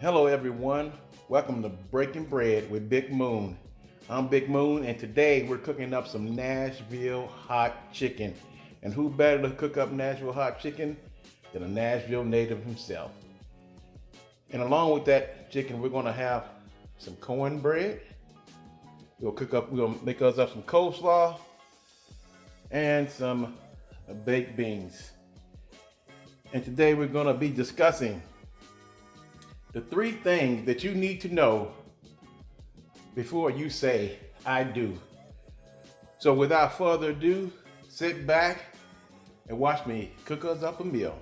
Hello everyone, welcome to Breaking Bread with Big Moon. I'm Big Moon and today we're cooking up some Nashville Hot Chicken. And who better to cook up Nashville Hot Chicken than a Nashville native himself. And along with that chicken, we're gonna have some cornbread. We'll make us up some coleslaw and some baked beans. And today we're gonna be discussing the 3 things that you need to know before you say, I do. So without further ado, sit back and watch me cook us up a meal.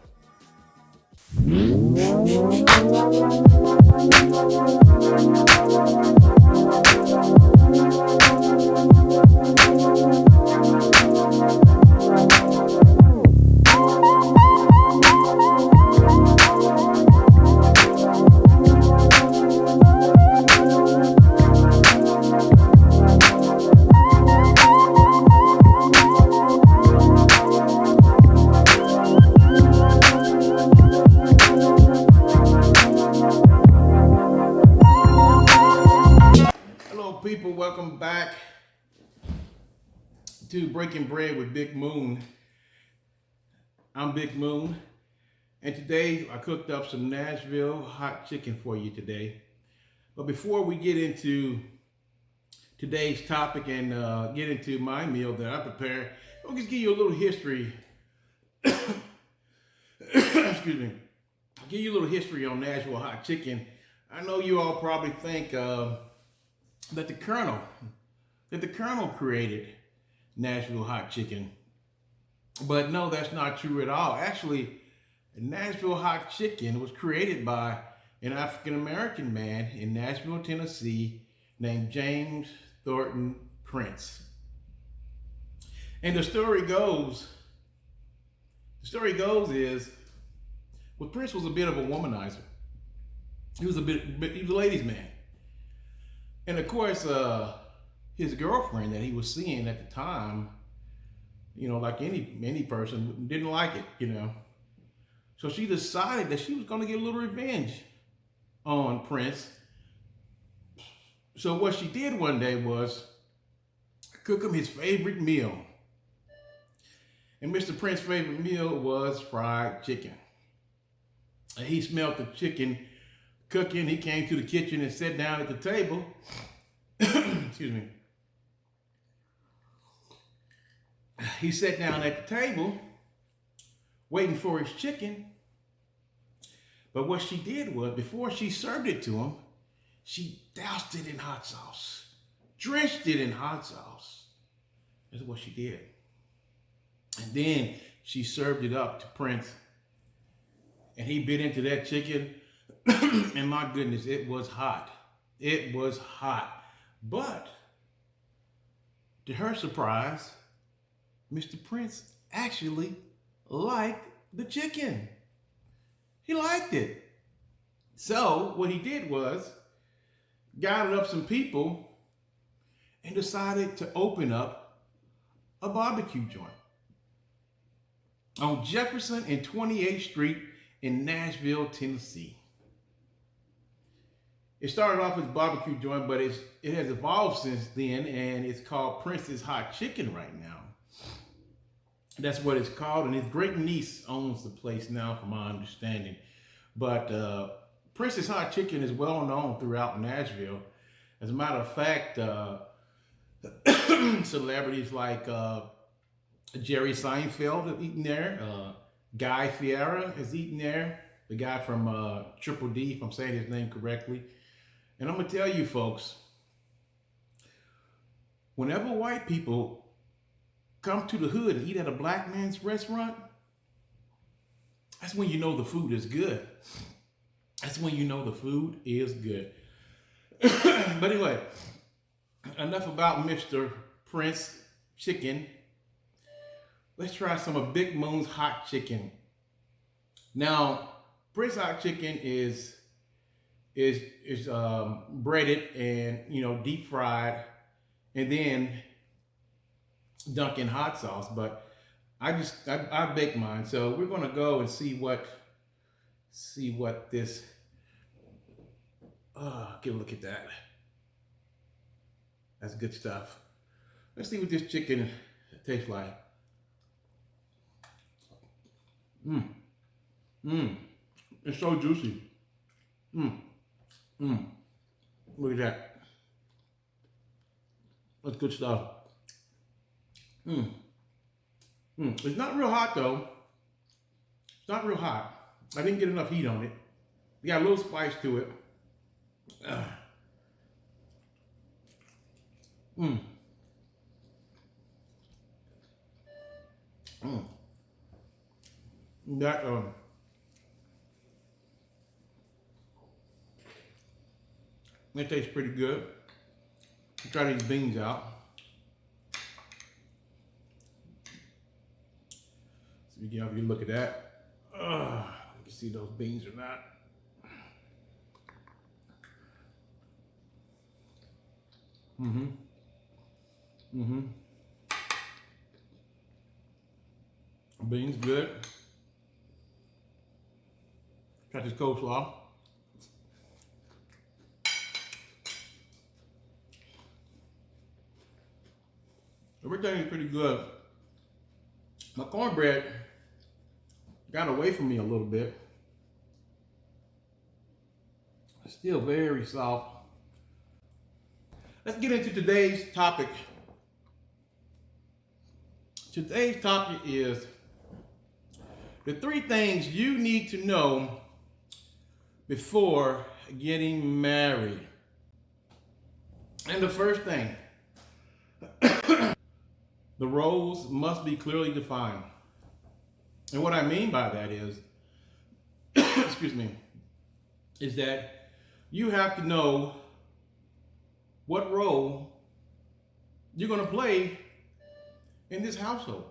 People, welcome back to Breaking Bread with Big Moon. I'm Big Moon, and today I cooked up some Nashville Hot Chicken for you today. But before we get into today's topic and get into my meal that I prepared, I'll just give you a little history. Excuse me. I'll give you a little history on Nashville Hot Chicken. I know you all probably think that the Colonel created Nashville Hot Chicken. But no, that's not true at all. Actually, Nashville Hot Chicken was created by an African-American man in Nashville, Tennessee, named James Thornton Prince. And the story goes is, well, Prince was a bit of a womanizer. He was a ladies' man. And of course, his girlfriend that he was seeing at the time, like any person, didn't like it, So she decided that she was going to get a little revenge on Prince. So what she did one day was cook him his favorite meal. And Mr. Prince's favorite meal was fried chicken. And he smelled the chicken cooking. He came to the kitchen and sat down at the table. Excuse me. He sat down at the table waiting for his chicken. But what she did was, before she served it to him, she doused it in hot sauce, drenched it in hot sauce. That's what she did. And then she served it up to Prince. And he bit into that chicken. And my goodness, it was hot. It was hot. But to her surprise, Mr. Prince actually liked the chicken. He liked it. So what he did was gathered up some people and decided to open up a barbecue joint on Jefferson and 28th Street in Nashville, Tennessee. It started off as a barbecue joint, but it has evolved since then, and it's called Prince's Hot Chicken right now. That's what it's called, and his great niece owns the place now, from my understanding. But Prince's Hot Chicken is well known throughout Nashville. As a matter of fact, celebrities like Jerry Seinfeld have eaten there. Guy Fieri has eaten there. The guy from Triple D, if I'm saying his name correctly. And I'm going to tell you folks, whenever white people come to the hood and eat at a black man's restaurant, that's when you know the food is good. That's when you know the food is good. But anyway, enough about Mr. Prince Chicken. Let's try some of Big Moon's Hot Chicken. Now, Prince Hot Chicken is breaded and deep fried, and then dunked in hot sauce. But I bake mine, so we're gonna go and see what this Give a look at that. That's good stuff. Let's see what this chicken tastes like. It's so juicy. Look at that. That's good stuff. It's not real hot though. It's not real hot. I didn't get enough heat on it. It got a little spice to it. That tastes pretty good. Try these beans out. So you can have a look at that. You can see those beans or not. Beans good. Got this coleslaw. Everything is pretty good. My cornbread got away from me a little bit. It's still very soft. Let's get into today's topic. Today's topic is the 3 things you need to know before getting married. And the first thing, the roles must be clearly defined. And what I mean by that is, excuse me, is that you have to know what role you're going to play in this household.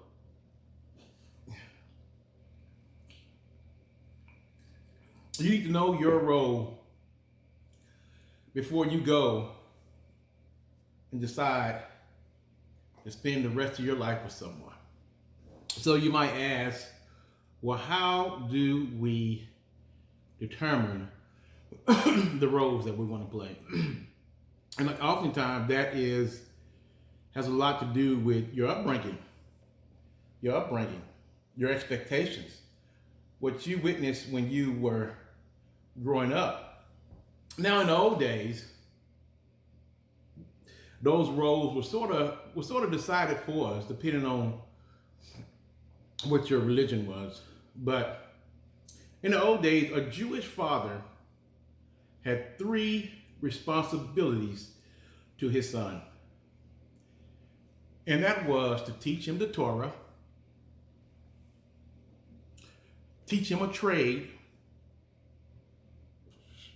You need to know your role before you go and decide to spend the rest of your life with someone. So you might ask, well, how do we determine the roles that we want to play? And oftentimes that has a lot to do with your upbringing, your expectations, what you witnessed when you were growing up. Now in the old days, those roles were sort of decided for us, depending on what your religion was. But in the old days, a Jewish father had 3 responsibilities to his son. And that was to teach him the Torah, teach him a trade,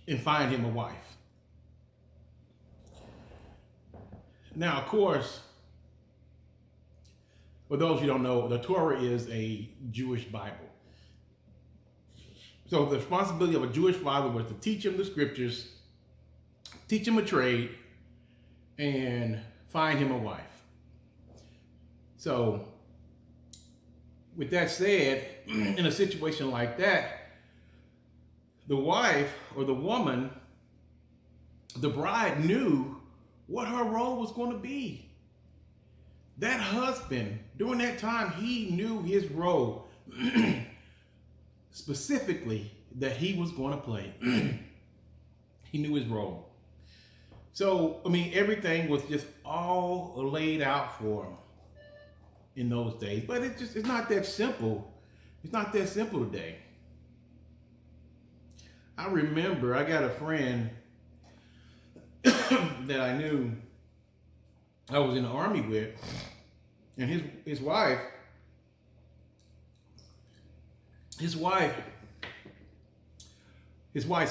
and find him a wife. Now, of course, for those who don't know, the Torah is a Jewish Bible. So the responsibility of a Jewish father was to teach him the scriptures, teach him a trade, and find him a wife. So with that said, in a situation like that, the wife or the woman, the bride, knew what her role was going to be. That husband, during that time, he knew his role specifically that he was going to play. He knew his role. So, I mean, everything was just all laid out for him in those days. But it's not that simple. It's not that simple today. I remember I got a friend that I knew I was in the Army with, and his wife's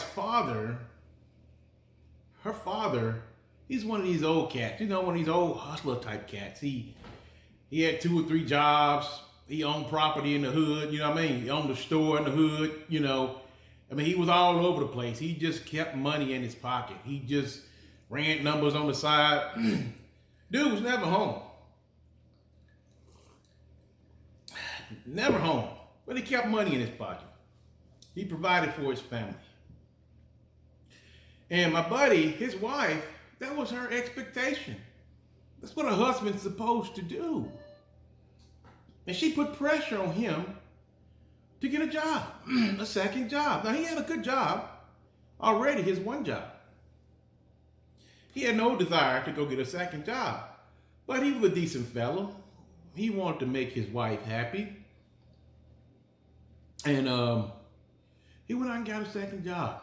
father, her father, he's one of these old cats, one of these old hustler type cats. He had 2 or 3 jobs. He owned property in the hood, you know what I mean? He owned a store in the hood, I mean, he was all over the place. He just kept money in his pocket. He just ran numbers on the side. Dude was never home. Never home. But he kept money in his pocket. He provided for his family. And my buddy, his wife, that was her expectation. That's what a husband's supposed to do. And she put pressure on him to get a job, a second job. Now, he had a good job already, his one job. He had no desire to go get a second job, but he was a decent fellow. He wanted to make his wife happy. And he went out and got a second job.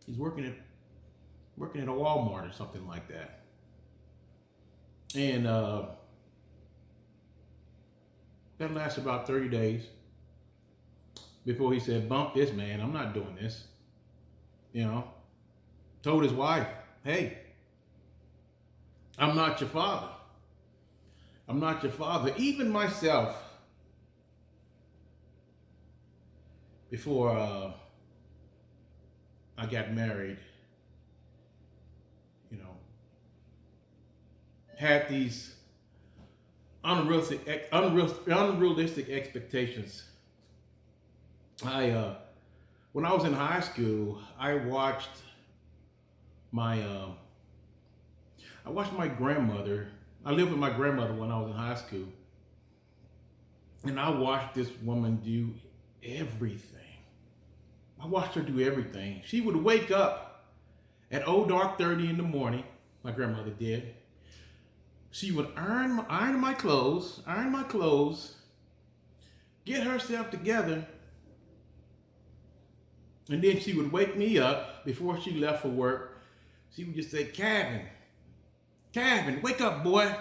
He's working at a Walmart or something like that. And that lasted about 30 days before he said, bump this, man. I'm not doing this. You know, told his wife, hey, I'm not your father. I'm not your father. Even myself, before I got married, you know, had these unrealistic expectations. When I was in high school, I watched my grandmother. I lived with my grandmother when I was in high school, and I watched this woman do everything. I watched her do everything. She would wake up at dark 30 in the morning. My grandmother did. She would iron my clothes, get herself together, and then she would wake me up before she left for work. She would just say, Calvin, wake up, boy.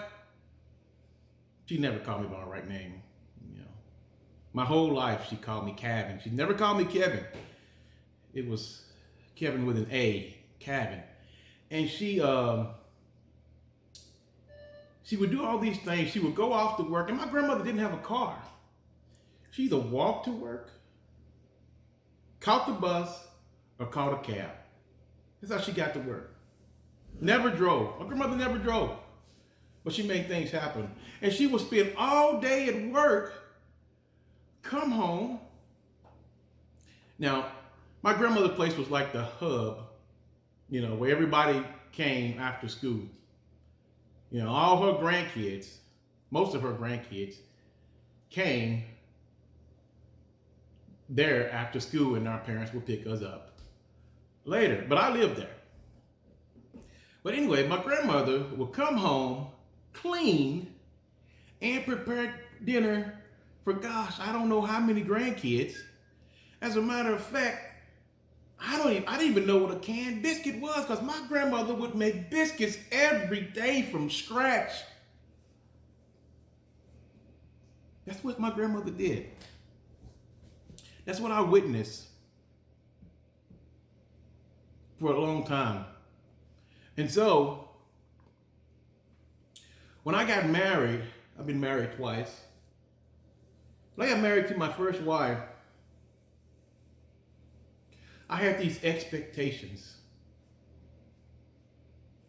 She never called me by my right name. You know, my whole life she called me Calvin. She never called me Kevin. It was Kevin with an A, Calvin. And she would do all these things. She would go off to work, and my grandmother didn't have a car. She either walked to work, caught the bus, or caught a cab. That's how she got to work. Never drove. My grandmother never drove, but she made things happen. And she would spend all day at work, come home. Now, my grandmother's place was like the hub, you know, where everybody came after school. You know, all her grandkids, most of her grandkids, came there after school, and our parents would pick us up later. But I lived there. But anyway, my grandmother would come home, clean, and prepare dinner for, gosh, I don't know how many grandkids. As a matter of fact, I didn't even know what a canned biscuit was, because my grandmother would make biscuits every day from scratch. That's what my grandmother did. That's what I witnessed for a long time. And so, when I got married, I've been married twice. When I got married to my first wife, I had these expectations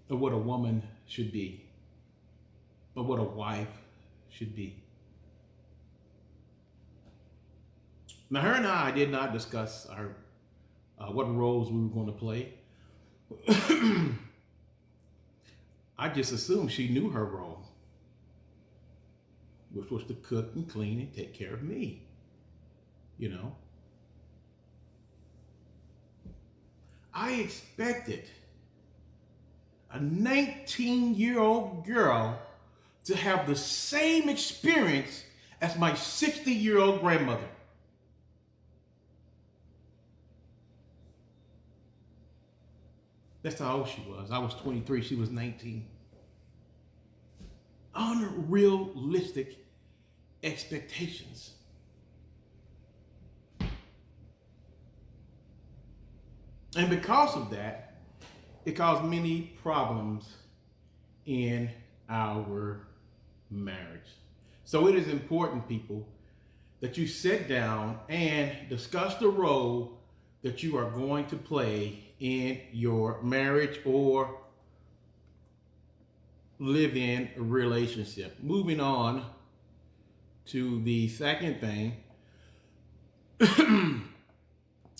of what a woman should be, of what a wife should be. Now, her and I did not discuss what roles we were going to play. I just assumed she knew her role, which was to cook and clean and take care of me, you know. I expected a 19-year-old girl to have the same experience as my 60-year-old grandmother. That's how old she was. I was 23, she was 19. Unrealistic expectations. And because of that, it caused many problems in our marriage. So it is important, people, that you sit down and discuss the role that you are going to play in your marriage or live-in relationship. Moving on to the second thing.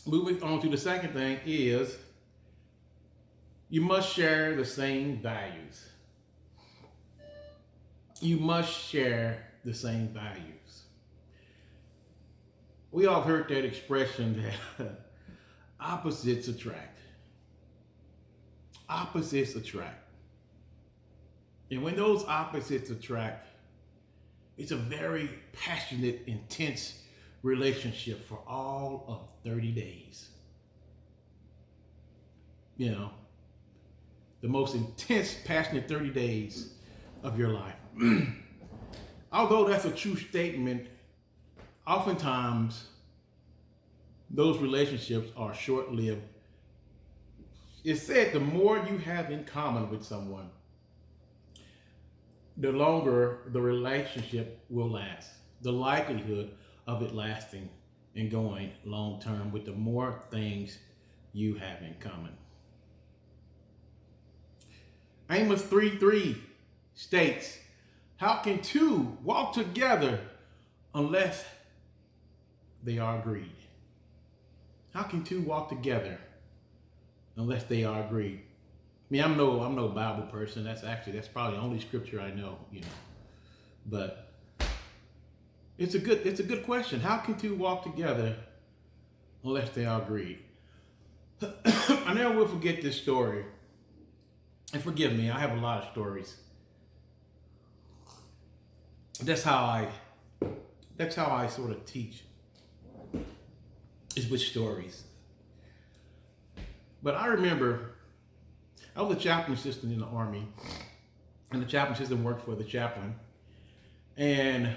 moving on to the second thing is you must share the same values. You must share the same values. We all heard that expression that opposites attract. Opposites attract. And when those opposites attract, it's a very passionate, intense relationship for all of 30 days. You know, the most intense, passionate 30 days of your life. Although that's a true statement, oftentimes those relationships are short-lived. It's said the more you have in common with someone, the longer the relationship will last. The likelihood of it lasting and going long-term with the more things you have in common. Amos 3:3 states, how can two walk together unless they are agreed? How can two walk together unless they are agreed? I mean, I'm no Bible person. That's probably the only scripture I know, But it's a good question. How can two walk together unless they are agreed? I never will forget this story. And forgive me, I have a lot of stories. That's how I sort of teach, is with stories. But I remember I was a chaplain assistant in the Army, and the chaplain assistant worked for the chaplain. And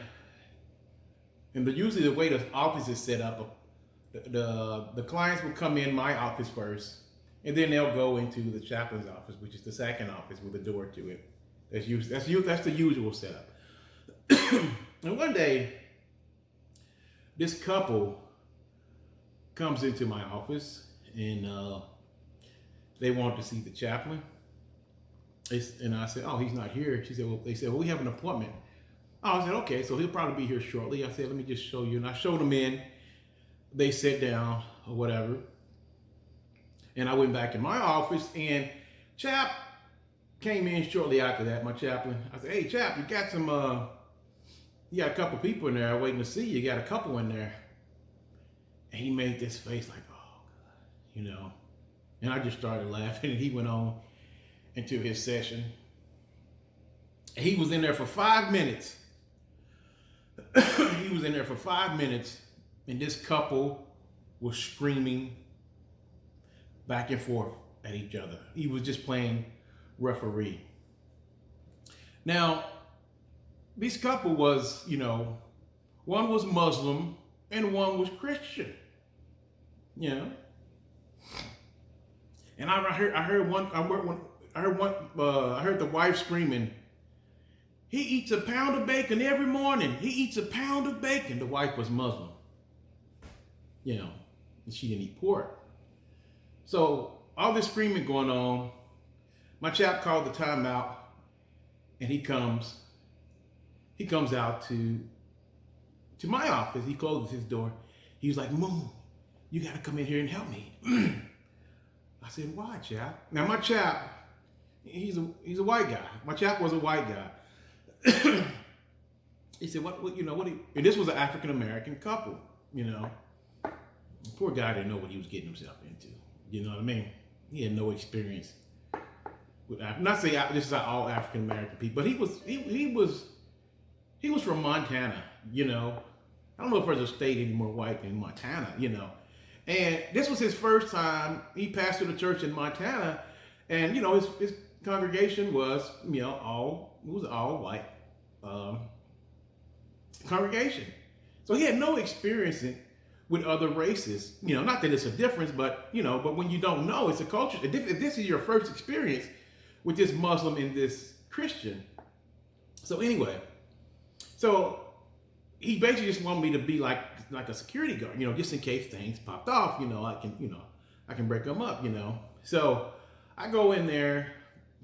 usually the way the office is set up, the clients will come in my office first, and then they'll go into the chaplain's office, which is the second office with a door to it. That's the usual setup. And one day, this couple comes into my office, and they want to see the chaplain. And I said, oh, he's not here. They said, well, we have an appointment. Oh, I said, okay, so he'll probably be here shortly. I said, let me just show you. And I showed them in. They sat down or whatever. And I went back in my office, and Chap came in shortly after that, my chaplain. I said, hey, Chap, you got a couple people in there waiting to see you. You got a couple in there. And he made this face like, oh, God, And I just started laughing, and he went on into his session. He was in there for 5 minutes. He was in there for 5 minutes, and this couple was screaming back and forth at each other. He was just playing referee. Now, this couple was, one was Muslim and one was Christian. And I heard the wife screaming, he eats a pound of bacon every morning. He eats a pound of bacon. The wife was Muslim. And she didn't eat pork. So all this screaming going on, my chap called the timeout, and he comes out to my office. He closes his door. He was like, Moon, you got to come in here and help me. I said, why, chap? Now, my chap, he's a white guy. My chap was a white guy. He said, and this was an African-American couple, Poor guy didn't know what he was getting himself into. You know what I mean? He had no experience with I'm not saying this is all African-American people, but he was from Montana, I don't know if there's a state any more white than Montana, And this was his first time. He pastored a church in Montana, and his congregation was all white congregation. So he had no experience with other races. Not that it's a difference, but but when you don't know, it's a culture. If this is your first experience with this Muslim and this Christian. So anyway, he basically just wanted me to be like a security guard, just in case things popped off, I can break them up, So I go in there,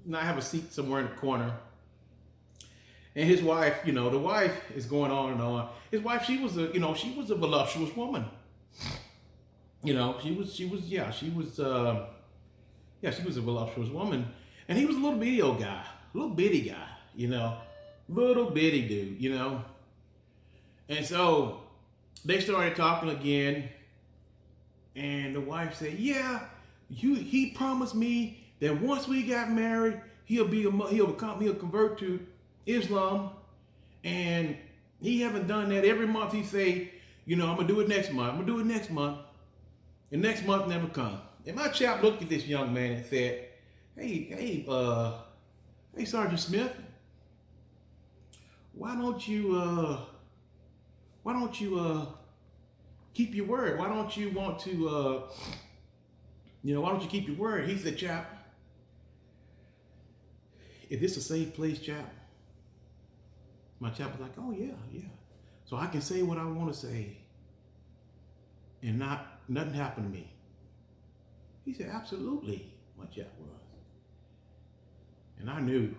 and I have a seat somewhere in the corner. And his wife, the wife is going on and on. His wife, she was a voluptuous woman. You know, she was a voluptuous woman, and he was a little bitty old guy, little bitty guy, you know, little bitty dude, you know. And so they started talking again, and the wife said, "Yeah, he promised me that once we got married, he'll convert to Islam, and he haven't done that. Every month he say, you know, I'm gonna do it next month. I'm gonna do it next month, and next month never come." And my chap looked at this young man and said, "Hey, Sergeant Smith, why don't you keep your word? Why don't you want to, why don't you keep your word?" He said, "Chap, is this a safe place, chap?" My chap was like, "Oh yeah, yeah. So I can say what I want to say and nothing happened to me." He said, "Absolutely," my chap was. And I knew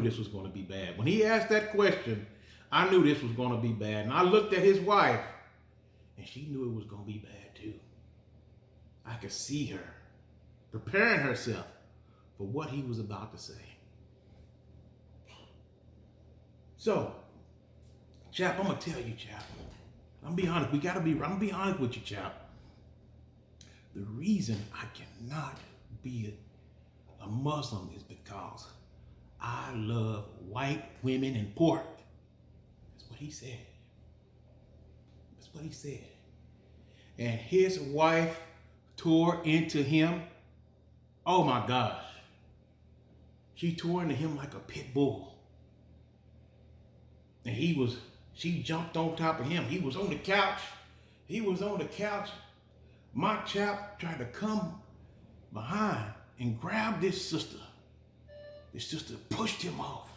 this was going to be bad. When he asked that question, I knew this was going to be bad. And I looked at his wife, and she knew it was going to be bad too. I could see her preparing herself for what he was about to say. So, chap, I'm going to tell you, chap. I'm be honest. I'm going to be honest with you, chap. The reason I cannot be a Muslim is because I love white women and pork. That's what he said. That's what he said. And his wife tore into him. Oh my gosh. She tore into him like a pit bull. And she jumped on top of him. He was on the couch. My chap tried to come behind and grab this sister. This sister pushed him off.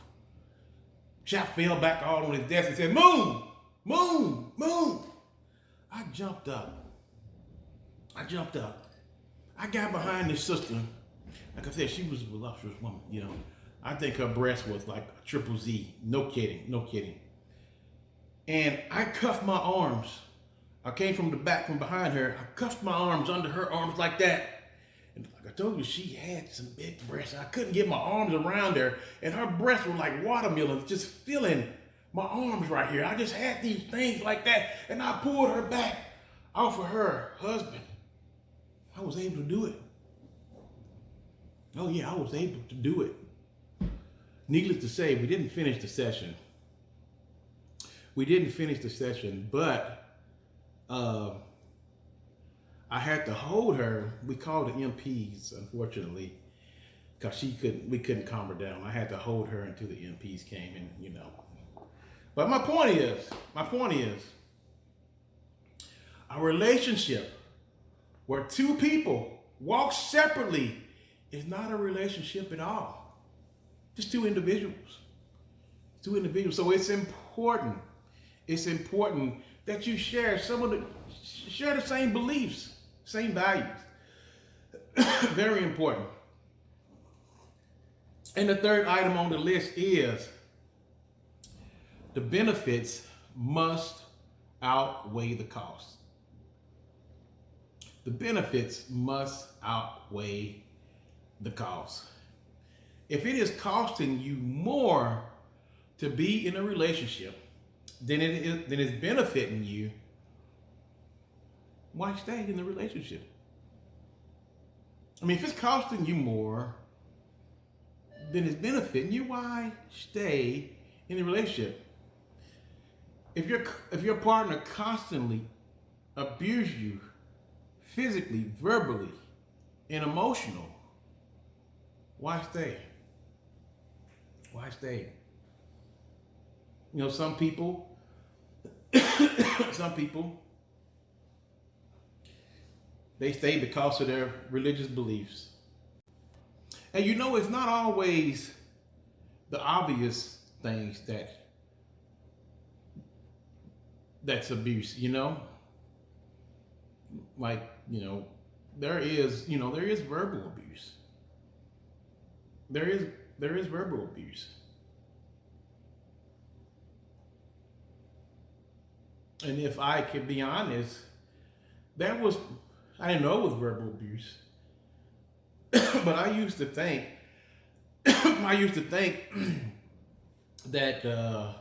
Chap fell back all on his desk and said, "Moon, moon, moon." I jumped up. I got behind this sister. Like I said, she was a voluptuous woman, you know. I think her breast was like a triple Z. No kidding. And I cuffed my arms. I came from the back, from behind her. I cuffed my arms under her arms like that. And like I told you, she had some big breasts. I couldn't get my arms around her. And her breasts were like watermelons, just filling my arms right here. I just had these things like that. And I pulled her back off of her husband. I was able to do it. Oh yeah, I was able to do it. Needless to say, we didn't finish the session. But I had to hold her. We called the MPs, unfortunately, because we couldn't calm her down. I had to hold her until the MPs came, and you know. But my point is, a relationship where two people walk separately is not a relationship at all. Just two individuals. So it's important. That you share the same beliefs, same values. Very important. And the third item on the list is the benefits must outweigh the cost. The benefits must outweigh the cost. If it is costing you more to be in a relationship than it's benefiting you, why stay in the relationship? I mean, if it's costing you more than it's benefiting you, why stay in the relationship? If your partner constantly abuses you physically, verbally, and emotional, why stay? You know, some people, they stay because of their religious beliefs. And you know, it's not always the obvious things that's abuse, you know? Like, you know, there is verbal abuse. There is verbal abuse. And if I could be honest, I didn't know it was verbal abuse. But I used to think, that I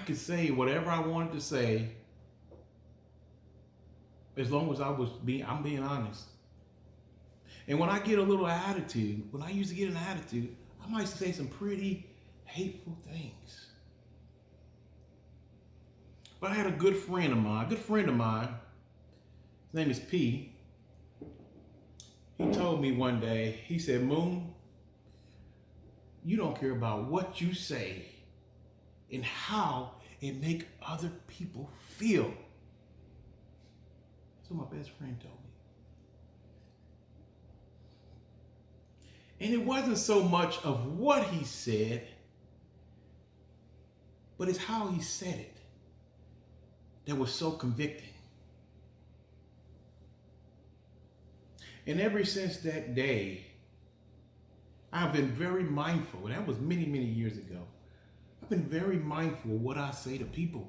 could say whatever I wanted to say as long as I'm being honest. And when I get a little attitude, when I used to get an attitude, I might say some pretty hateful things. But I had a good friend of mine, his name is P. He told me one day, he said, Moon, you don't care about what you say and how it make other people feel. That's what my best friend told me. And it wasn't so much of what he said, but it's how he said it that was so convicting. And ever since that day, I've been very mindful, and that was many, many years ago. I've been very mindful of what I say to people.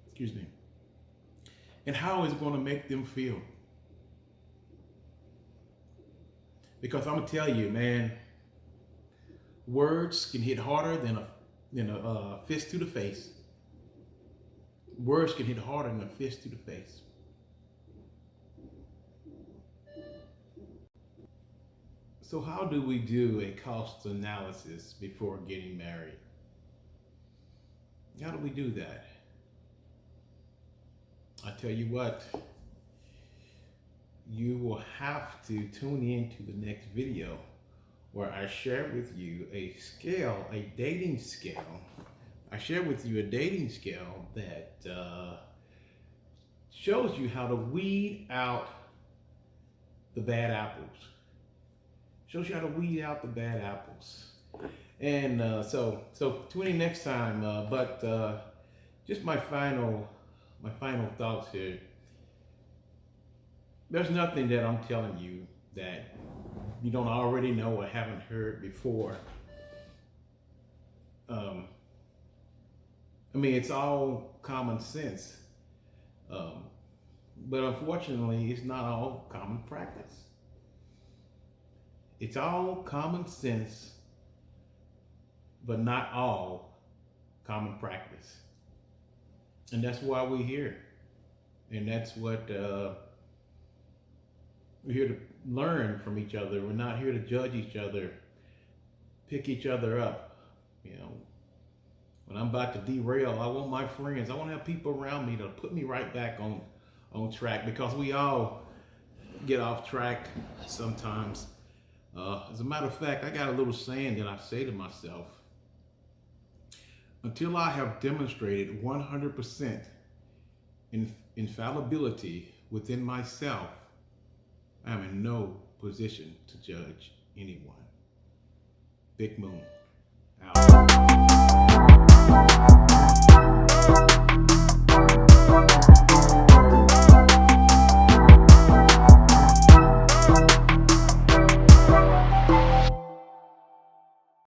Excuse me. And how it's going to make them feel. Because I'm going to tell you, man, words can hit harder than a fist to the face. Words can hit harder than a fist to the face. So how do we do a cost analysis before getting married? How do we do that? I tell you what, you will have to tune in to the next video where I share with you a dating scale. I share with you a dating scale that shows you how to weed out the bad apples. Shows you how to weed out the bad apples. And so tune in next time. But just my final thoughts here. There's nothing that I'm telling you that you don't already know or haven't heard before. I mean, it's all common sense. But unfortunately, it's not all common practice. It's all common sense, but not all common practice. And that's why we're here. And that's what we're here to learn from each other. We're not here to judge each other, pick each other up. You know, when I'm about to derail, I want my friends, I want to have people around me to put me right back on track, because we all get off track sometimes. As a matter of fact, I got a little saying that I say to myself: until I have demonstrated 100% infallibility within myself, I am in no position to judge anyone. Big Moon out.